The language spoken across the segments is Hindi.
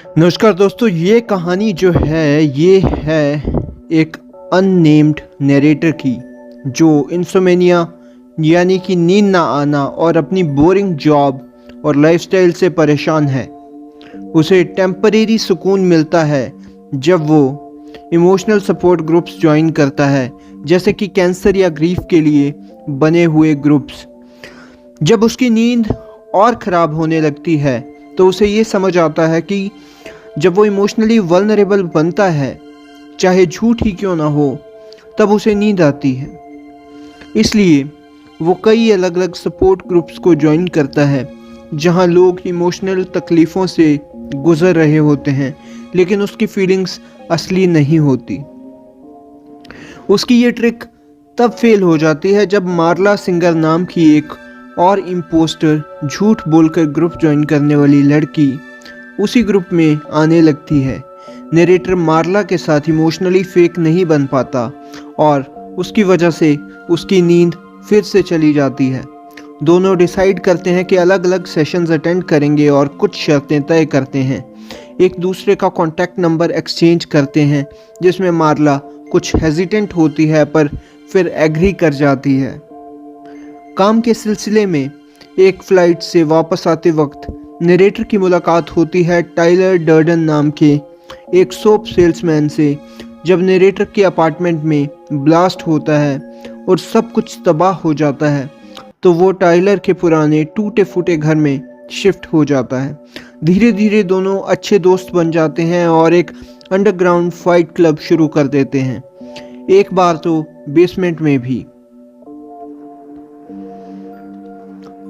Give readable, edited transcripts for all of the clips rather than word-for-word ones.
नमस्कार दोस्तों, ये कहानी जो है ये है एक अननेम्ड नरेटर की, जो इंसोमेनिया यानी कि नींद ना आना और अपनी बोरिंग जॉब और लाइफस्टाइल से परेशान है। उसे टेम्परेरी सुकून मिलता है जब वो इमोशनल सपोर्ट ग्रुप्स ज्वाइन करता है, जैसे कि कैंसर या ग्रीफ के लिए बने हुए ग्रुप्स। जब उसकी नींद और ख़राब होने लगती है तो उसे ये समझ आता है कि जब वो इमोशनली वल्नरेबल बनता है, चाहे झूठ ही क्यों ना हो, तब उसे नींद आती है। इसलिए वो कई अलग अलग सपोर्ट ग्रुप्स को ज्वाइन करता है, जहां लोग इमोशनल तकलीफ़ों से गुज़र रहे होते हैं, लेकिन उसकी फीलिंग्स असली नहीं होती। उसकी ये ट्रिक तब फेल हो जाती है जब मार्ला सिंगर नाम की एक और इम्पोस्टर झूठ बोलकर ग्रुप ज्वाइन करने वाली लड़की उसी ग्रुप में आने लगती है। नरेटर मार्ला के साथ इमोशनली फेक नहीं बन पाता और उसकी वजह से उसकी नींद फिर से चली जाती है। दोनों डिसाइड करते हैं कि अलग अलग सेशंस अटेंड करेंगे और कुछ शर्तें तय करते हैं। एक दूसरे का कॉन्टैक्ट नंबर एक्सचेंज करते हैं, जिसमें मार्ला कुछ हेजिटेंट होती है पर फिर एग्री कर जाती है। काम के सिलसिले में एक फ़्लाइट से वापस आते वक्त नरेटर की मुलाकात होती है टाइलर डर्डन नाम के एक सोप सेल्समैन से। जब नरेटर के अपार्टमेंट में ब्लास्ट होता है और सब कुछ तबाह हो जाता है, तो वो टाइलर के पुराने टूटे फूटे घर में शिफ्ट हो जाता है। धीरे धीरे दोनों अच्छे दोस्त बन जाते हैं और एक अंडरग्राउंड फाइट क्लब शुरू कर देते हैं, एक बार तो बेसमेंट में भी।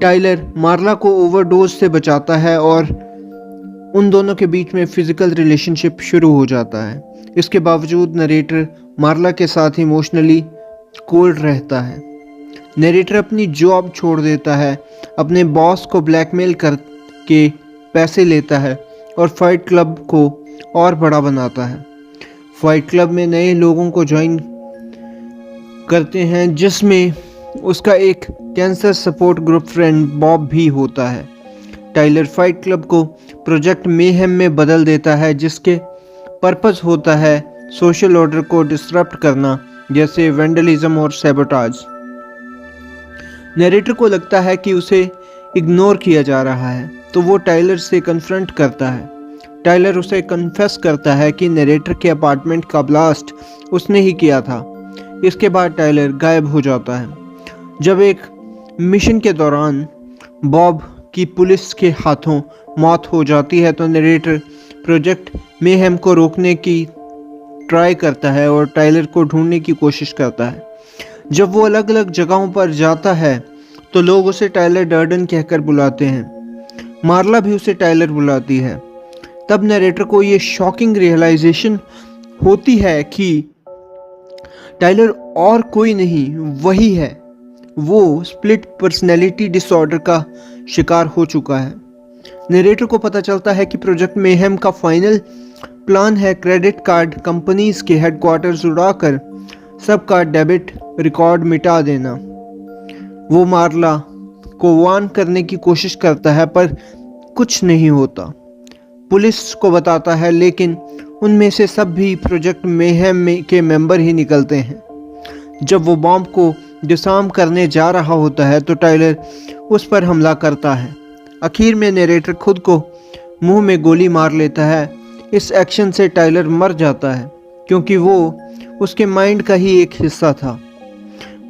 टाइलर मार्ला को ओवरडोज से बचाता है और उन दोनों के बीच में फिजिकल रिलेशनशिप शुरू हो जाता है। इसके बावजूद नरेटर मार्ला के साथ इमोशनली कोल्ड रहता है। नरेटर अपनी जॉब छोड़ देता है, अपने बॉस को ब्लैकमेल करके पैसे लेता है और फाइट क्लब को और बड़ा बनाता है। फाइट क्लब में नए लोगों को ज्वाइन करते हैं, जिसमें उसका एक cancer support group friend Bob भी होता है। टाइलर फाइट क्लब को प्रोजेक्ट मेहम में बदल देता है, जिसके पर्पस होता है सोशल ऑर्डर को डिसरप्ट करना, जैसे वेंडलिज्म और सैबोटाज। नरेटर को लगता है कि उसे इग्नोर किया जा रहा है, तो वो टाइलर से कन्फ्रंट करता है। टाइलर उसे कन्फेस करता है कि नरेटर के अपार्टमेंट का ब्लास्ट उसने ही किया था। इसके बाद टाइलर गायब हो जाता है। जब एक मिशन के दौरान बॉब की पुलिस के हाथों मौत हो जाती है, तो नरेटर प्रोजेक्ट मेहम को रोकने की ट्राई करता है और टाइलर को ढूंढने की कोशिश करता है। जब वो अलग अलग जगहों पर जाता है तो लोग उसे टाइलर डर्डन कहकर बुलाते हैं। मार्ला भी उसे टाइलर बुलाती है। तब नरेटर को ये शॉकिंग रियलाइजेशन होती है कि टाइलर और कोई नहीं, वही है। वो स्प्लिट पर्सनैलिटी डिसऑर्डर का शिकार हो चुका है। नरेटर को पता चलता है कि प्रोजेक्ट मेहम का फाइनल प्लान है क्रेडिट कार्ड कंपनीज के हेडक्वार्टर्स उड़ाकर सबका डेबिट रिकॉर्ड मिटा देना। वो मार्ला को वार्न करने की कोशिश करता है, पर कुछ नहीं होता। पुलिस को बताता है, लेकिन उनमें से सब भी प्रोजेक्ट मेहम के मेंबर ही निकलते हैं। जब वो बॉम्ब को डिसआर्म करने जा रहा होता है तो टाइलर उस पर हमला करता है। आखिर में नरेटर खुद को मुंह में गोली मार लेता है। इस एक्शन से टाइलर मर जाता है, क्योंकि वो उसके माइंड का ही एक हिस्सा था।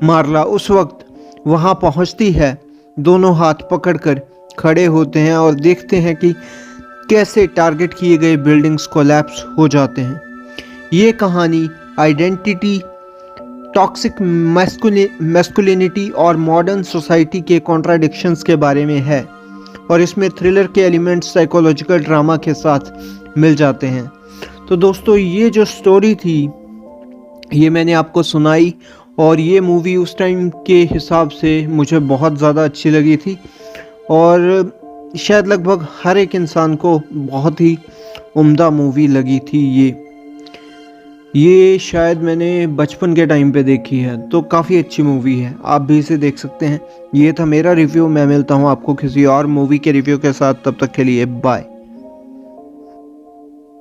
मार्ला उस वक्त वहां पहुंचती है। दोनों हाथ पकड़कर खड़े होते हैं और देखते हैं कि कैसे टारगेट किए गए बिल्डिंग्स कोलैप्स हो जाते हैं। ये कहानी आइडेंटिटी, टॉक्सिक मैस्कुलिनिटी और मॉडर्न सोसाइटी के कॉन्ट्राडिक्शंस के बारे में है, और इसमें थ्रिलर के एलिमेंट्स साइकोलॉजिकल ड्रामा के साथ मिल जाते हैं। तो दोस्तों, ये जो स्टोरी थी ये मैंने आपको सुनाई, और ये मूवी उस टाइम के हिसाब से मुझे बहुत ज़्यादा अच्छी लगी थी, और शायद लगभग हर एक इंसान को बहुत ही उम्दा मूवी लगी थी। ये शायद मैंने बचपन के टाइम पे देखी है, तो काफ़ी अच्छी मूवी है, आप भी इसे देख सकते हैं। ये था मेरा रिव्यू। मैं मिलता हूँ आपको किसी और मूवी के रिव्यू के साथ, तब तक के लिए बाय।